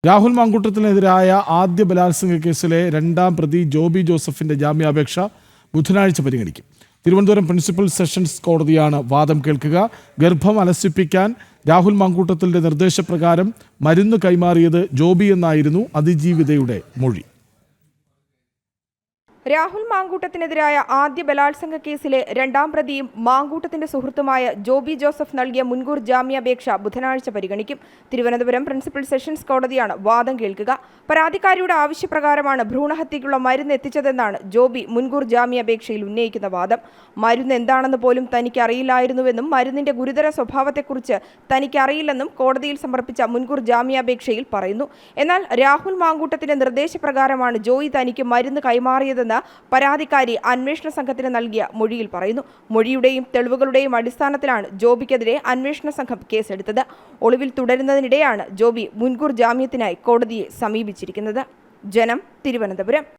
രാഹുൽ മാങ്കൂട്ടത്തിനെതിരായ ആദ്യ ബലാത്സംഗ കേസിലെ രണ്ടാം പ്രതി ജോബി ജോസഫിന്റെ ജാമ്യാപേക്ഷ ബുധനാഴ്ച പരിഗണിക്കും. തിരുവനന്തപുരം പ്രിൻസിപ്പൽ സെഷൻസ് കോടതിയാണ് വാദം കേൾക്കുക. ഗർഭം അലസിപ്പിക്കാൻ രാഹുൽ മാങ്കൂട്ടത്തിന്റെ നിർദ്ദേശപ്രകാരം മരുന്ന് കൈമാറിയത് ജോബി എന്നായിരുന്നു അതിജീവിതയുടെ മൊഴി. രാഹുൽ മാങ്കൂട്ടത്തിനെതിരായ ആദ്യ ബലാത്സംഗ കേസിലെ രണ്ടാം പ്രതിയും മാങ്കൂട്ടത്തിന്റെ സുഹൃത്തുമായ ജോബി ജോസഫ് നൽകിയ മുൻകൂർ ജാമ്യാപേക്ഷ ബുധനാഴ്ച പരിഗണിക്കും. തിരുവനന്തപുരം പ്രിൻസിപ്പൽ സെഷൻസ് കോടതിയാണ് വാദം കേൾക്കുക. പരാതിക്കാരിയുടെ ആവശ്യപ്രകാരമാണ് ഭ്രൂണഹത്യയ്ക്കുള്ള മരുന്ന് എത്തിച്ചതെന്നാണ് ജോബി മുൻകൂർ ജാമ്യാപേക്ഷയിൽ ഉന്നയിക്കുന്ന വാദം. മരുന്ന് എന്താണെന്ന് പോലും തനിക്ക് അറിയില്ലായിരുന്നുവെന്നും മരുന്നിന്റെ ഗുരുതര സ്വഭാവത്തെക്കുറിച്ച് തനിക്ക് അറിയില്ലെന്നും കോടതിയിൽ സമർപ്പിച്ച മുൻകൂർ ജാമ്യാപേക്ഷയിൽ പറയുന്നു. എന്നാൽ രാഹുൽ മാങ്കൂട്ടത്തിന്റെ നിർദ്ദേശപ്രകാരമാണ് ജോയി തനിക്ക് മരുന്ന് കൈമാറിയതെന്ന് പരാതിക്കാരി അന്വേഷണ സംഘത്തിന് നൽകിയ മൊഴിയിൽ പറയുന്നു. മൊഴിയുടെയും തെളിവുകളുടെയും അടിസ്ഥാനത്തിലാണ് ജോബിക്കെതിരെ അന്വേഷണ സംഘം കേസെടുത്തത്. ഒളിവിൽ തുടരുന്നതിനിടെയാണ് ജോബി മുൻകൂർ ജാമ്യത്തിനായി കോടതിയെ സമീപിച്ചിരിക്കുന്നത്. ജനം, തിരുവനന്തപുരം.